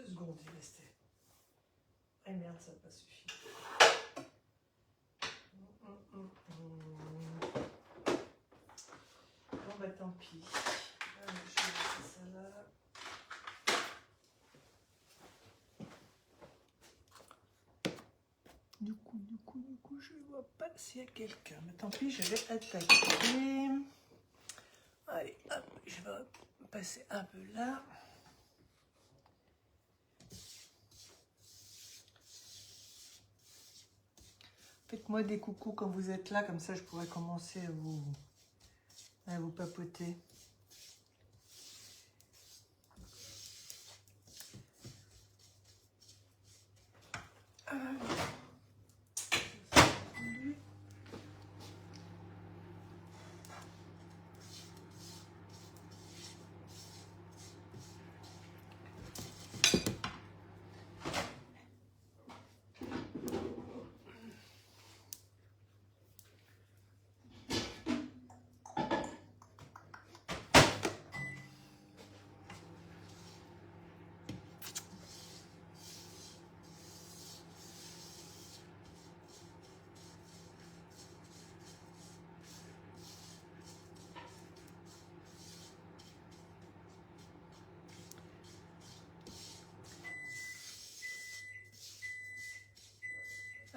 secondes, il restait. Ah merde, ça n'a pas suffi. Bon bah tant pis. Allez, je vais laisser ça là. Du coup, je ne vois pas s'il y a quelqu'un. Mais tant pis, je vais attaquer. Allez, hop, je vais passer un peu là. Faites-moi des coucous quand vous êtes là, comme ça je pourrais commencer à vous papoter.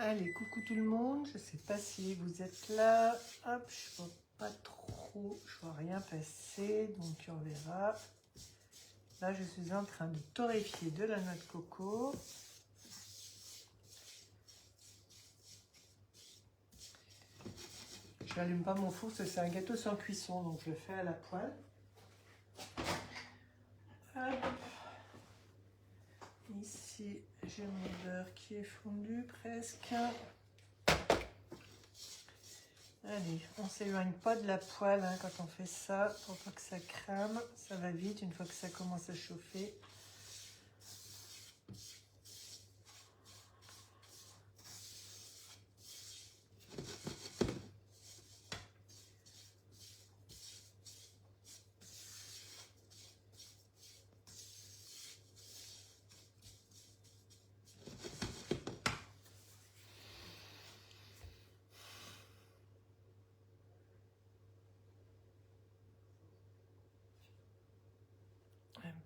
Allez, coucou tout le monde, je sais pas si vous êtes là. Hop, je vois pas trop, je vois rien passer, donc on verra. Là, je suis en train de torréfier de la noix de coco. Je n'allume pas mon four, c'est un gâteau sans cuisson, donc je le fais à la poêle. Hop. Ici, j'ai mon beurre qui est fondu presque. Allez, on ne s'éloigne pas de la poêle hein, quand on fait ça, pour pas que ça crame. Ça va vite une fois que ça commence à chauffer.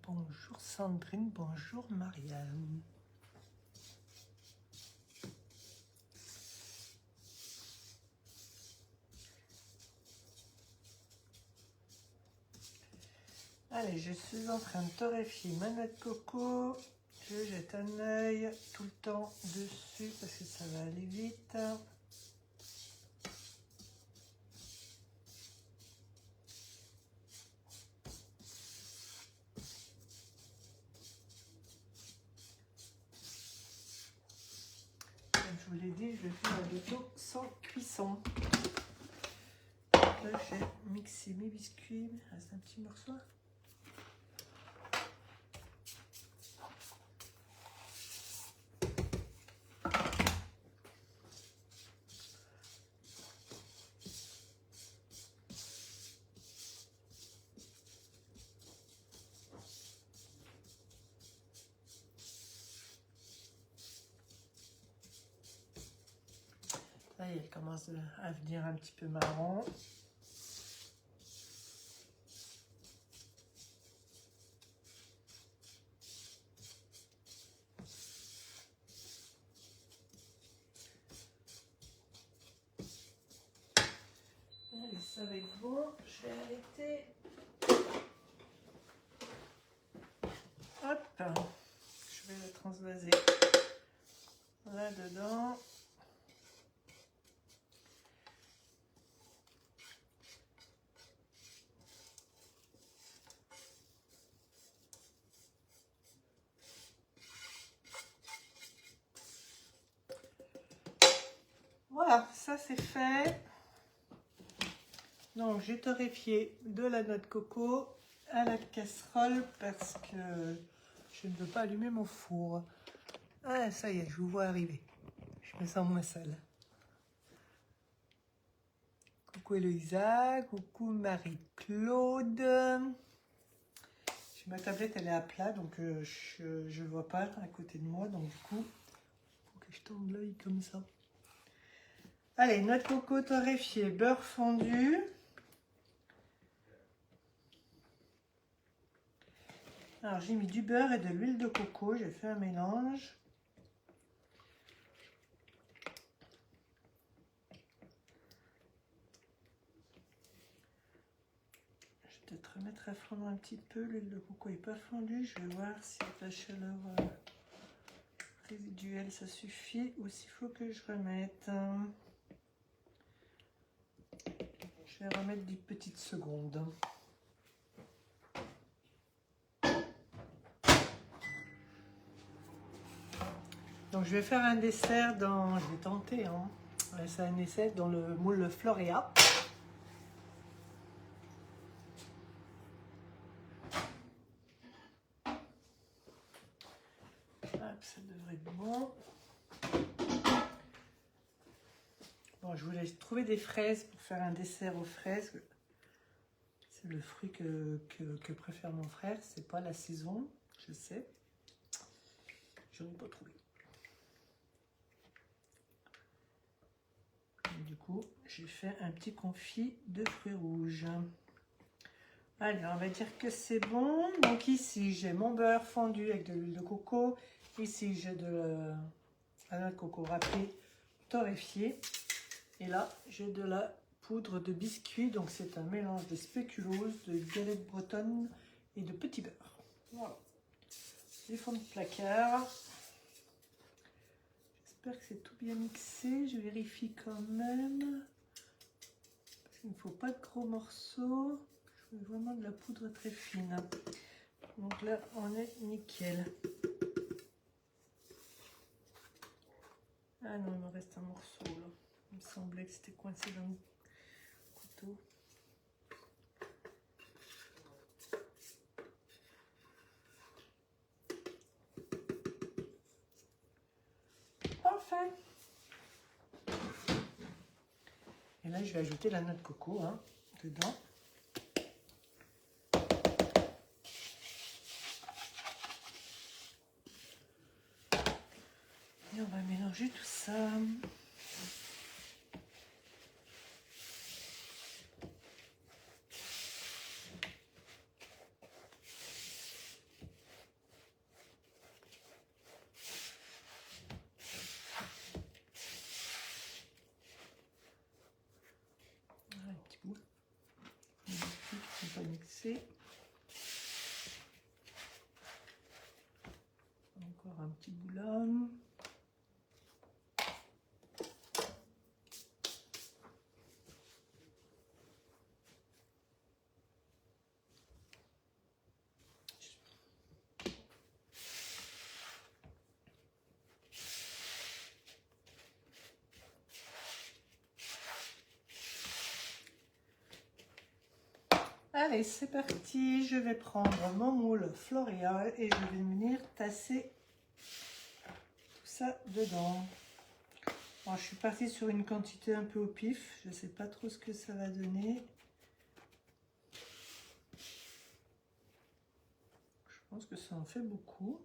Bonjour Sandrine, bonjour Marianne. Allez, je suis en train de torréfier ma noix de coco. Je jette un œil tout le temps dessus parce que ça va aller vite. Comme je vous l'ai dit, je fais un gâteau sans cuisson. Là, j'ai mixé mes biscuits. Il reste un petit morceau. Là, elle commence à venir un petit peu marron. Allez, ça va être bon. Je vais arrêter. Hop. Je vais la transvaser là-dedans. Voilà, ça c'est fait. Donc j'ai torréfié de la noix de coco à la casserole parce que je ne veux pas allumer mon four. Ah ça y est, je vous vois arriver. Je me sens moins seule. Coucou Eloïsa, coucou Marie-Claude. Si ma tablette elle est à plat, donc je ne vois pas à côté de moi, donc du coup, il faut que je tende l'œil comme ça. Allez, noix de coco torréfiée, beurre fondu. Alors j'ai mis du beurre et de l'huile de coco, j'ai fait un mélange. Je vais peut-être remettre à fondre un petit peu, l'huile de coco n'est pas fondue, je vais voir si avec la chaleur résiduelle ça suffit ou s'il faut que je remette. Je vais remettre 10 petites secondes. Donc je vais faire un dessert dans, je vais tenter, hein. C'est un essai dans le moule Floria. Hop, ça devrait être bon. Bon, je voulais trouver des fraises pour faire un dessert aux fraises. C'est le fruit que préfère mon frère. C'est pas la saison, je sais. Je n'ai pas trouvé. Et du coup, j'ai fait un petit confit de fruits rouges. Allez, on va dire que c'est bon. Donc ici, j'ai mon beurre fondu avec de l'huile de coco. Ici, j'ai de la noix de coco râpée torréfiée. Et là, j'ai de la poudre de biscuit. Donc c'est un mélange de spéculoos, de galette bretonne et de petit beurre. Voilà. Les fonds de placard. J'espère que c'est tout bien mixé. Je vérifie quand même. Parce qu'il ne faut pas de gros morceaux. Je veux vraiment de la poudre très fine. Donc là, on est nickel. Ah non, il me reste un morceau là. Il me semblait que c'était coincé dans le couteau. Parfait. Et là, je vais ajouter la noix de coco dedans. Et on va mélanger tout ça. Un petit bout. Les biscuits qui ne sont pas mixés. Encore un petit bout là. Allez, c'est parti. Je vais prendre mon moule Floria et je vais venir tasser tout ça dedans. Bon, je suis partie sur une quantité un peu au pif. Je ne sais pas trop ce que ça va donner. Je pense que ça en fait beaucoup.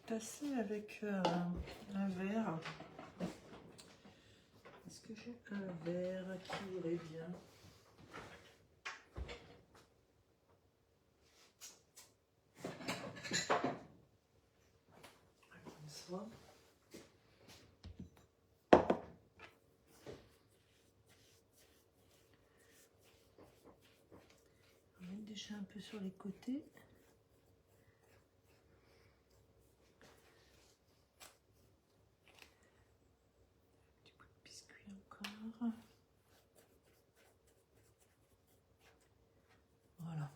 Tasser avec un verre. Est-ce que j'ai un verre qui irait bien? Comme ça. On va mettre déjà un peu sur les côtés. Encore. Voilà.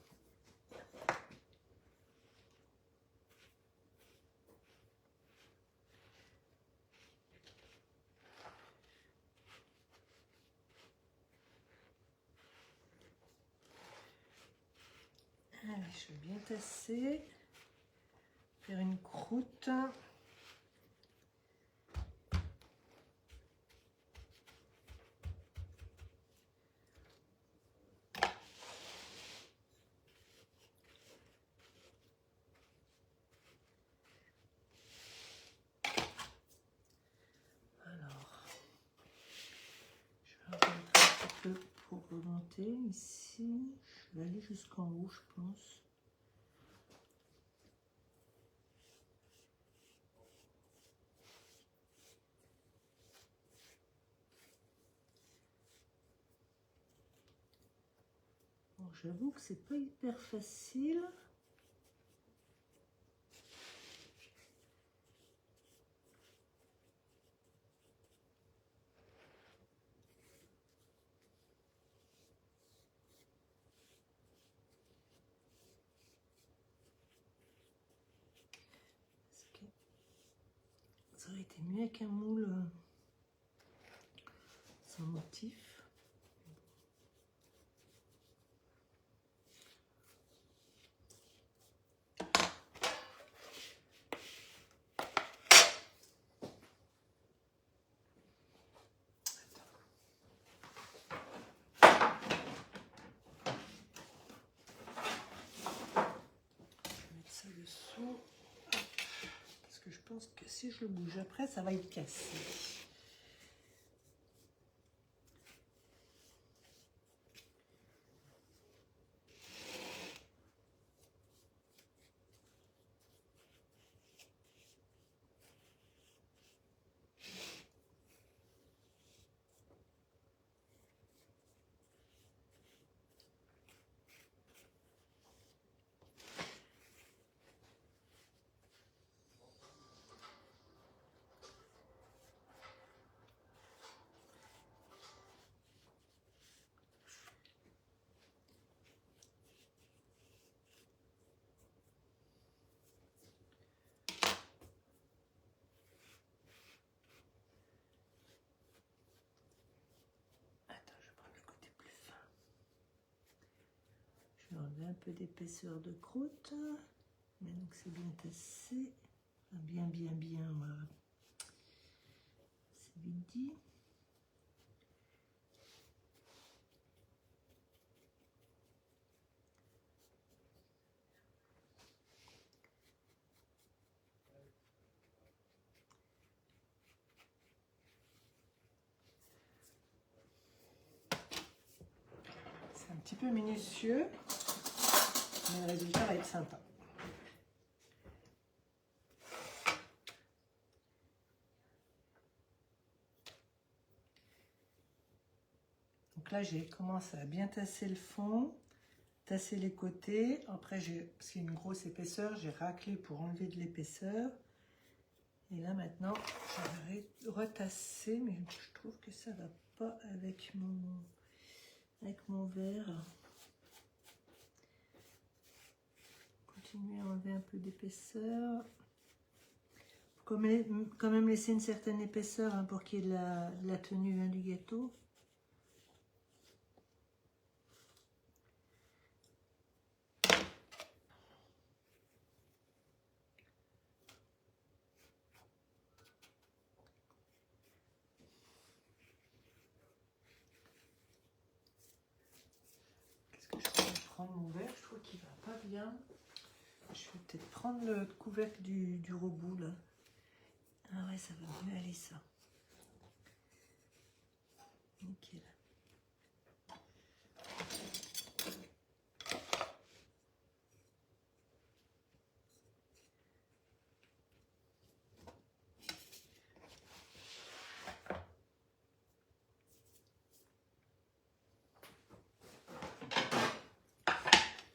Allez, je vais bien tasser. Faire une croûte. monter ici. Je vais aller jusqu'en haut, je pense. Bon, j'avoue que c'est pas hyper facile. Ça aurait été mieux avec un moule sans motif. Dessous, parce que je pense que si je le bouge après, ça va être cassé. Je vais enlever un peu d'épaisseur de croûte. Maintenant que c'est bien tassé, bien, voilà. C'est vite dit. C'est un petit peu minutieux, mais le résultat va être sympa. Donc là, j'ai commencé à bien tasser le fond, tasser les côtés. Après, parce qu'il y a une grosse épaisseur, j'ai raclé pour enlever de l'épaisseur. Et là, maintenant, je vais retasser, mais je trouve que ça va pas avec mon verre. Continuer à enlever un peu d'épaisseur. Quand même laisser une certaine épaisseur hein, pour qu'il y ait de la tenue hein, du gâteau. Qu'est-ce que je pourrais prendre mon verre? Je trouve qu'il va pas bien. Je vais peut-être prendre le couvercle du robot là. Ah ouais, ça va mieux aller ça. Nickel.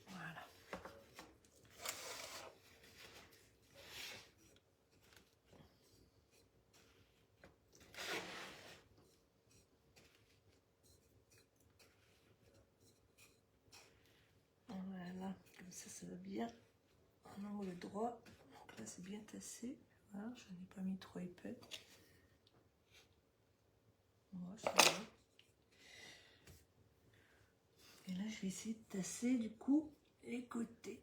Voilà. Voilà, comme ça va bien. En angle droit. Donc là, c'est bien tassé. Voilà, je n'ai pas mis trop épais. Voilà, ça va. Et là, je vais essayer de tasser du coup les côtés.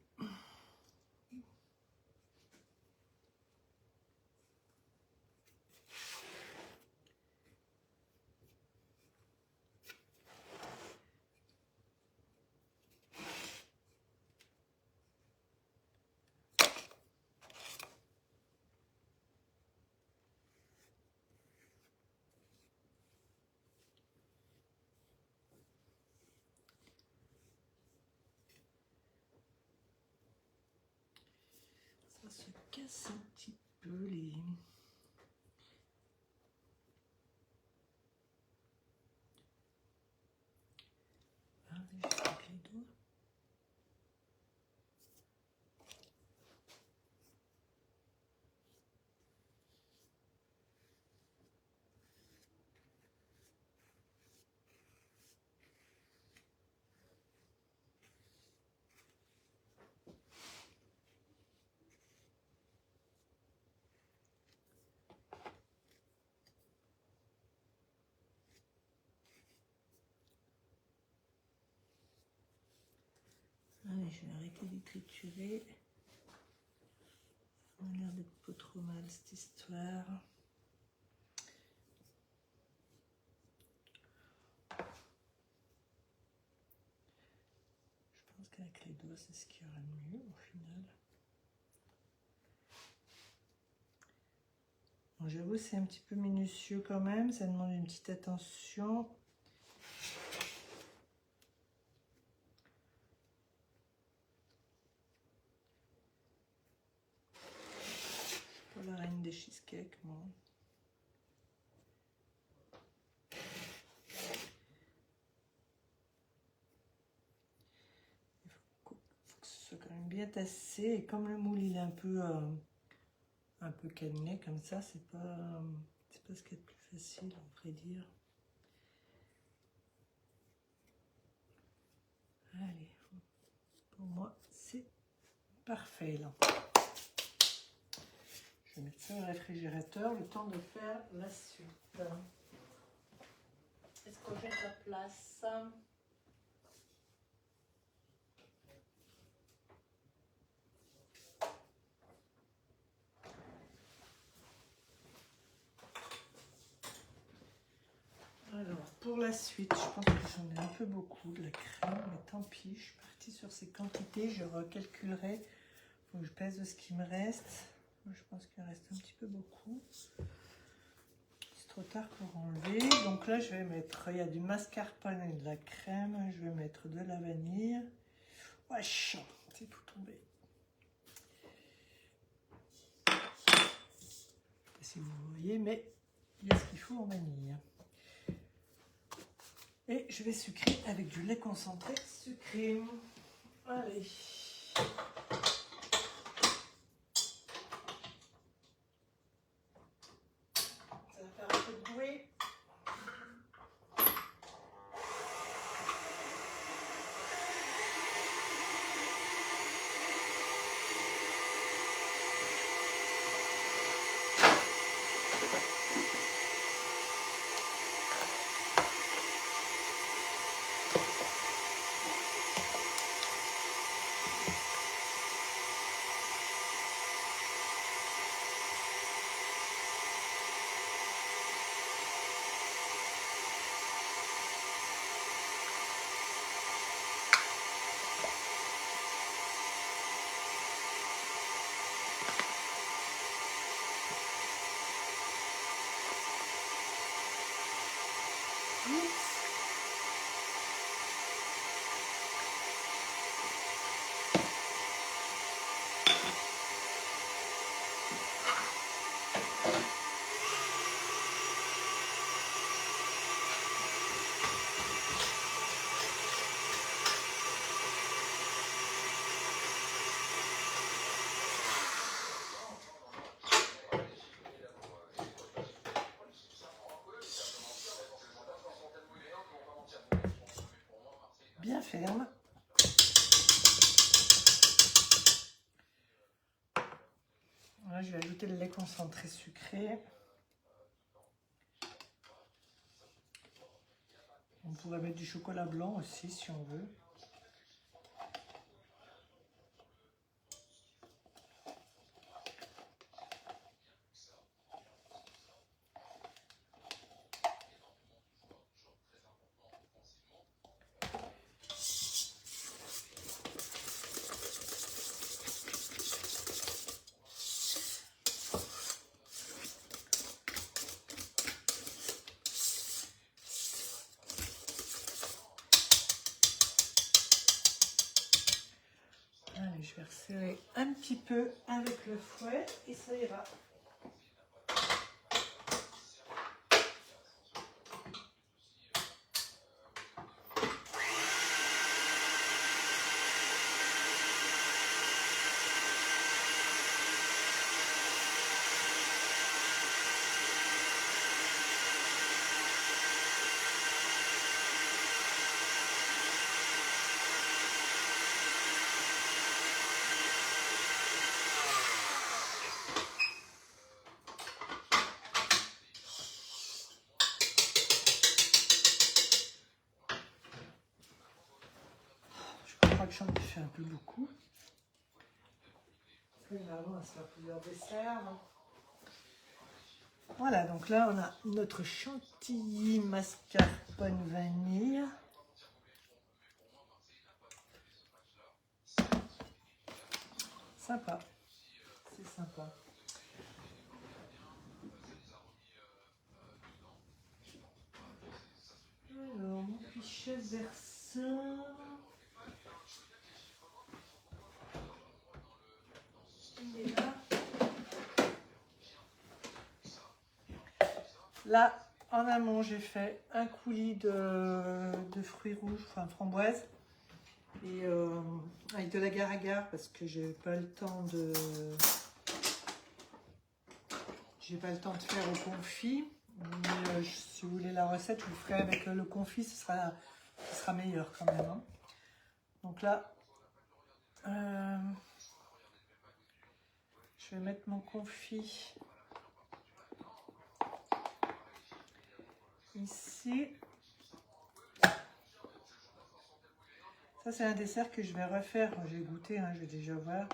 se casse un petit peu les... Ah, juste avec les doigts. Allez, je vais arrêter de triturer. Ça m'a l'air d'être pas trop mal cette histoire. Je pense qu'avec les doigts, c'est ce qui ira le mieux au final. Bon, j'avoue, c'est un petit peu minutieux quand même. Ça demande une petite attention. Pas la reine des cheesecakes, moi. Il faut que ce soit quand même bien tassé. Et comme le moule il est un peu cannelé comme ça, c'est pas ce qu'il y a de plus facile, on pourrait dire. Allez, pour moi c'est parfait là. Je vais mettre ça au réfrigérateur le temps de faire la suite. Est-ce qu'on met la place? Alors, pour la suite, je pense que j'en ai un peu beaucoup de la crème, mais tant pis, je suis partie sur ces quantités, je recalculerai. Il faut que je pèse ce qui me reste. Je pense qu'il reste un petit peu beaucoup. C'est trop tard pour enlever. Donc là, je vais mettre, il y a du mascarpone et de la crème. Je vais mettre de la vanille. Wesh, c'est tout tombé. Je ne sais pas si vous voyez, mais il y a ce qu'il faut en vanille. Et je vais sucrer avec du lait concentré sucré. Allez. Ça va faire un peu de bruit. Bien ferme. Là, je vais ajouter le lait concentré sucré. On pourrait mettre du chocolat blanc aussi si on veut. Je vais resserrer un petit peu avec le fouet et ça ira. Je crois que j'en ai fait un peu beaucoup. Finalement, ça va plusieurs desserts. Voilà, donc là, on a notre chantilly mascarpone vanille. Sympa. C'est sympa. Alors, mon pichet versin. Il est là. Là, en amont, j'ai fait un coulis de fruits rouges, enfin framboises, et avec de l'agar-agar parce que j'ai pas le temps de faire au confit. Mais si vous voulez la recette, je vous ferai avec le confit, ce sera meilleur quand même. Hein. Donc là, je vais mettre mon confit ici. Ça, c'est un dessert que je vais refaire. J'ai goûté, hein, je vais déjà voir.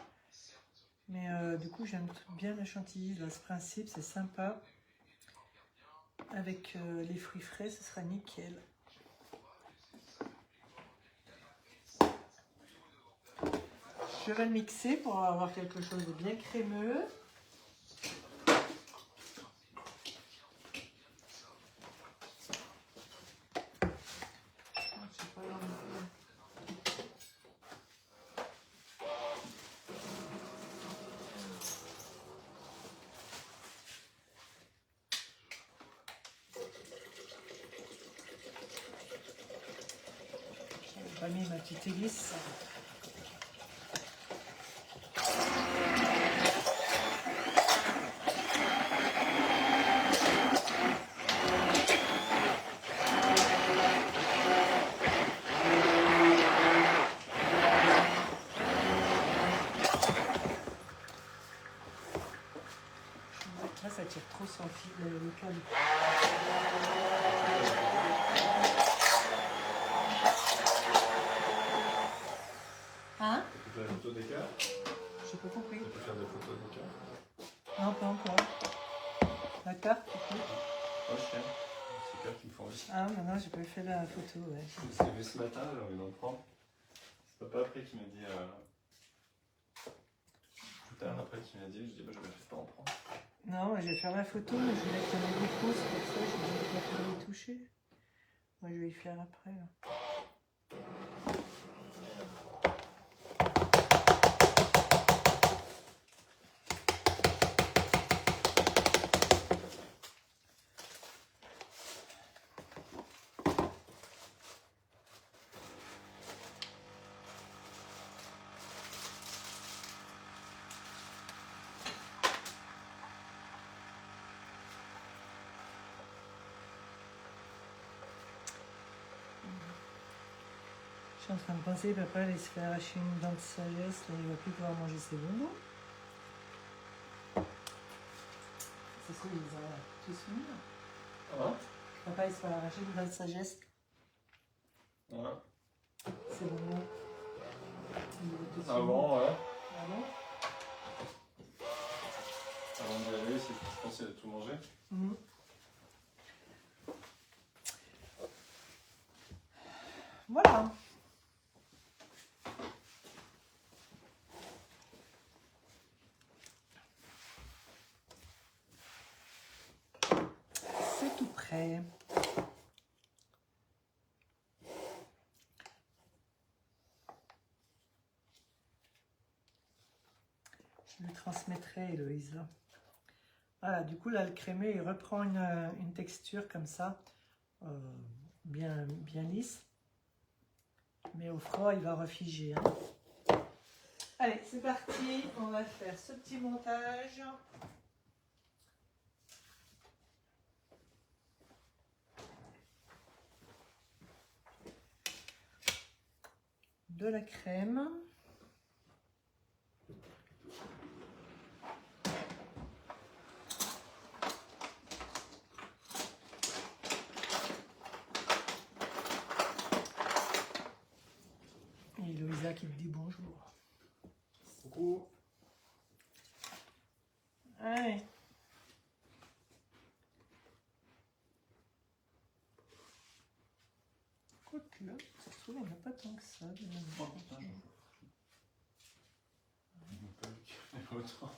Mais du coup, j'aime bien la chantilly. Là, ce principe, c'est sympa. Avec les fruits frais, ce sera nickel. Je vais le mixer pour avoir quelque chose de bien crémeux. J'ai pas mis ma petite hélice. Là, ça tire trop sans fil le câble. Hein? Tu peux faire des photos d'écart? J'ai pas compris. Tu peux faire des photos d'écart? Non, pas encore. La carte, tu peux? Oh, je tiens. C'est Claire qui me fait envie. Ah, non, j'ai pas fait la photo, ouais. Je me suis levé ce matin, j'ai envie d'en prendre. C'est papa après qui m'a dit. Plus tard après qui m'a dit, je dis bah je vais pas en prendre. Non, moi, je vais faire la photo, mais je voulais que tu aies beaucoup, c'est pour ça que je vais pas les toucher. Moi, je vais y faire après. Là. Je suis en train de penser, papa allait se faire arracher une dent de sagesse, là, il va plus pouvoir manger ses bonbons. C'est ça, ils ont tous fini. Ah Papa il se fait arracher une dent de sagesse. ouais. C'est bonbons. Ah bon, ouais. Ah bon? Avant d'y aller, je pensais à tout manger. Mmh. Voilà. C'est tout prêt. Je lui transmettrai, Héloïse. Voilà, du coup, là, le crémeux, il reprend une texture comme ça, bien lisse. Mais au froid, il va refiger. Hein. Allez, c'est parti. On va faire ce petit montage. De la crème. Et Louisa qui me dit bonjour. Coucou. Allez. Quoique, ça se trouve, il n'y en a pas tant que ça. Oh putain, j'en fous. Autant.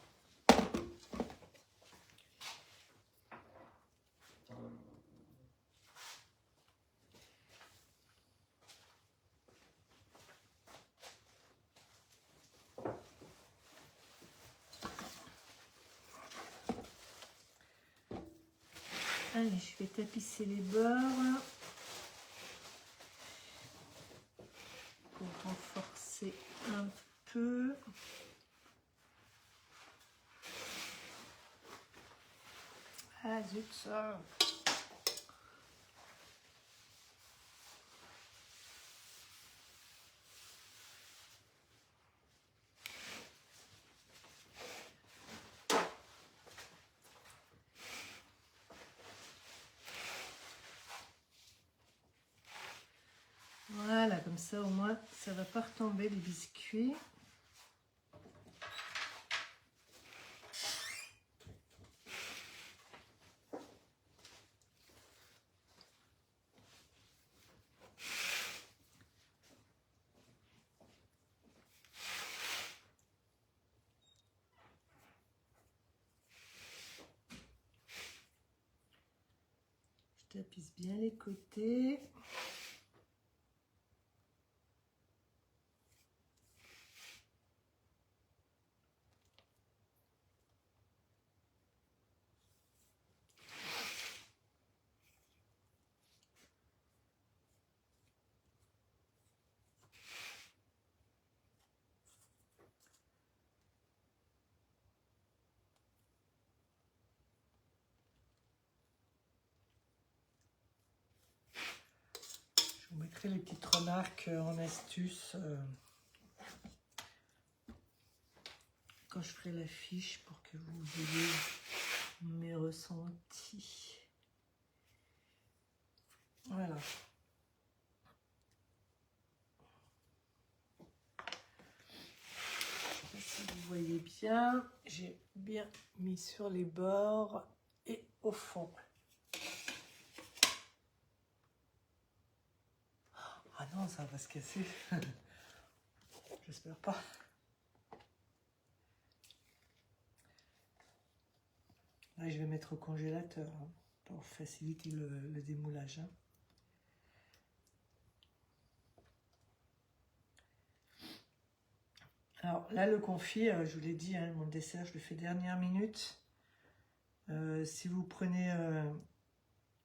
Allez, je vais tapisser les bords pour renforcer un peu. Ah zut ça. Voilà, comme ça au moins ça va pas retomber les biscuits. Je tapisse bien les côtés. Je vous mettrai les petites remarques en astuce quand je ferai la fiche pour que vous ayez mes ressentis. Voilà. Je sais pas si vous voyez bien, j'ai bien mis sur les bords et au fond. Ah non, ça va se casser. J'espère pas. Là, je vais mettre au congélateur hein, pour faciliter le démoulage. Hein. Alors là, le confit, je vous l'ai dit, hein, mon dessert, je le fais dernière minute. Si vous prenez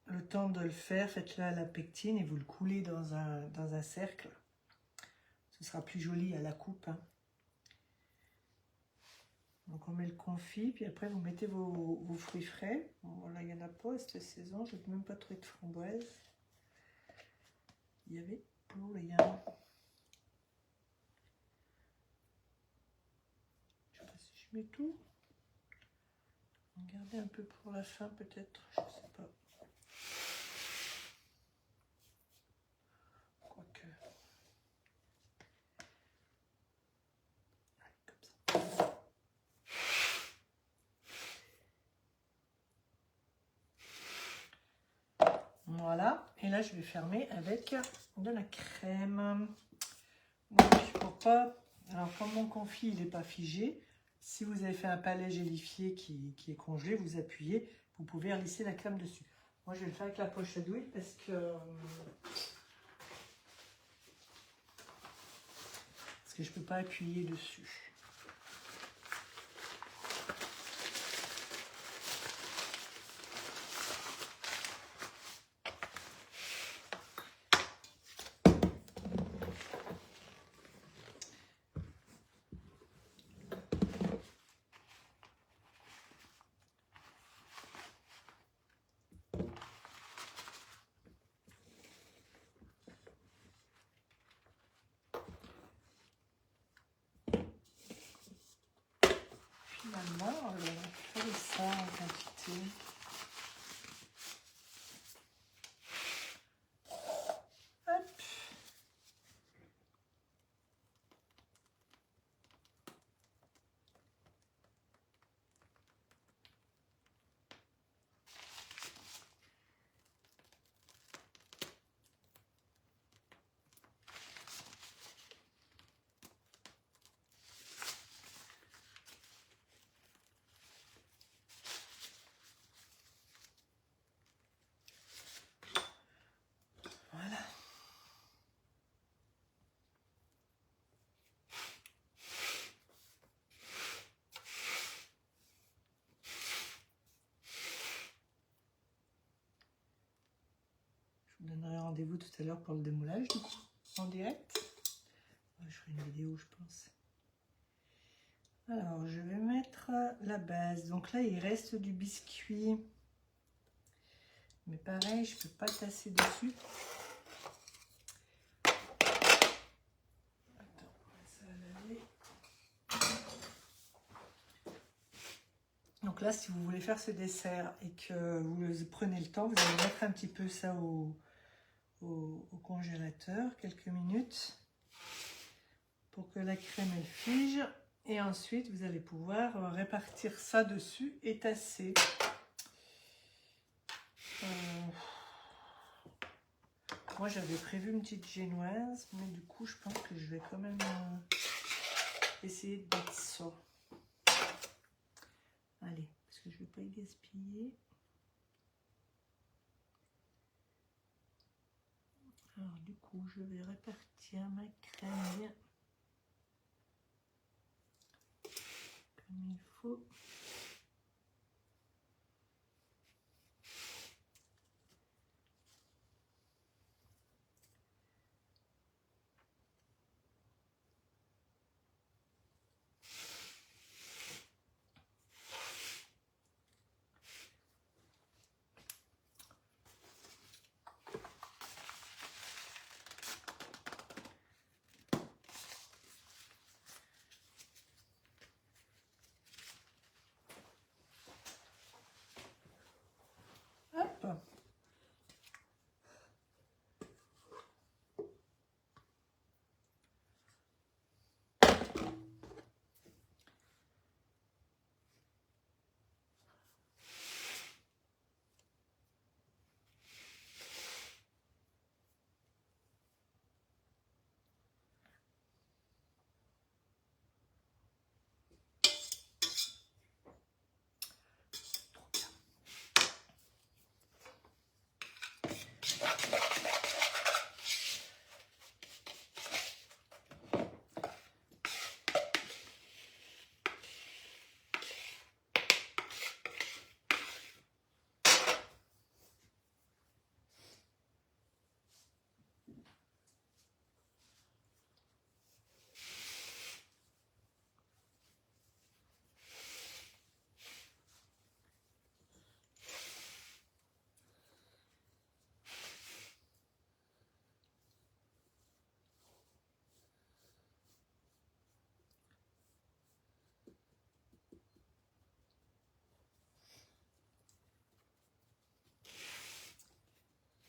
le temps de le faire, faites-le à la pectine et vous le coulez dans un cercle. Ce sera plus joli à la coupe. Hein. Donc on met le confit, puis après vous mettez vos fruits frais. Bon, là, il n'y en a pas cette saison, je n'ai même pas trouvé de framboises. Il y avait pour rien. Je ne sais pas si je mets tout. Regardez un peu pour la fin peut-être, je ne sais pas. Quoique. Comme ça. Voilà, et là je vais fermer avec de la crème. Donc, pour pas... Alors comme mon confit il n'est pas figé, si vous avez fait un palais gélifié qui est congelé, vous appuyez, vous pouvez relisser la crème dessus. Moi je vais le faire avec la poche à douille parce que je ne peux pas appuyer dessus. Finalement, il fallait ça en quantité. Hop. Voilà. Je vous donnerai rendez-vous tout à l'heure pour le démoulage, du coup, en direct. Je ferai une vidéo, je pense. Alors, je vais mettre la base. Donc là, il reste du biscuit. Mais pareil, je ne peux pas tasser dessus. Attends, ça va laver. Donc là, si vous voulez faire ce dessert et que vous prenez le temps, vous allez mettre un petit peu ça au congélateur, quelques minutes, pour que la crème elle fige. Et ensuite, vous allez pouvoir répartir ça dessus et tasser. Moi, j'avais prévu une petite génoise, mais du coup, je pense que je vais quand même essayer de battre ça. Allez, parce que je ne vais pas y gaspiller. Alors, du coup, je vais répartir ma crème bien comme il faut. Hop.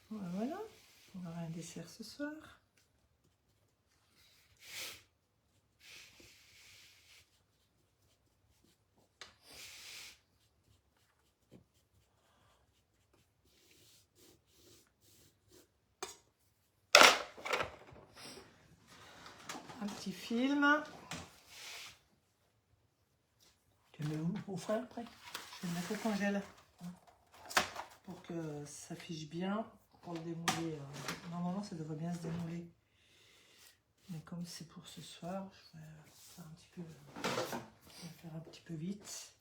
Voilà, on aura un dessert ce soir. Un petit film. Tu le mets au frais après. Je vais le mettre au congèle pour que ça fiche bien. Pour le démouler, normalement ça devrait bien se démouler. Mais comme c'est pour ce soir, je vais faire un petit peu vite.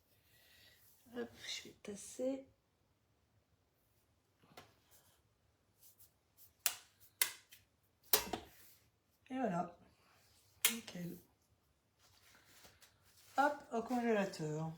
Hop, je vais tasser. Et voilà. Nickel. Hop, au congélateur.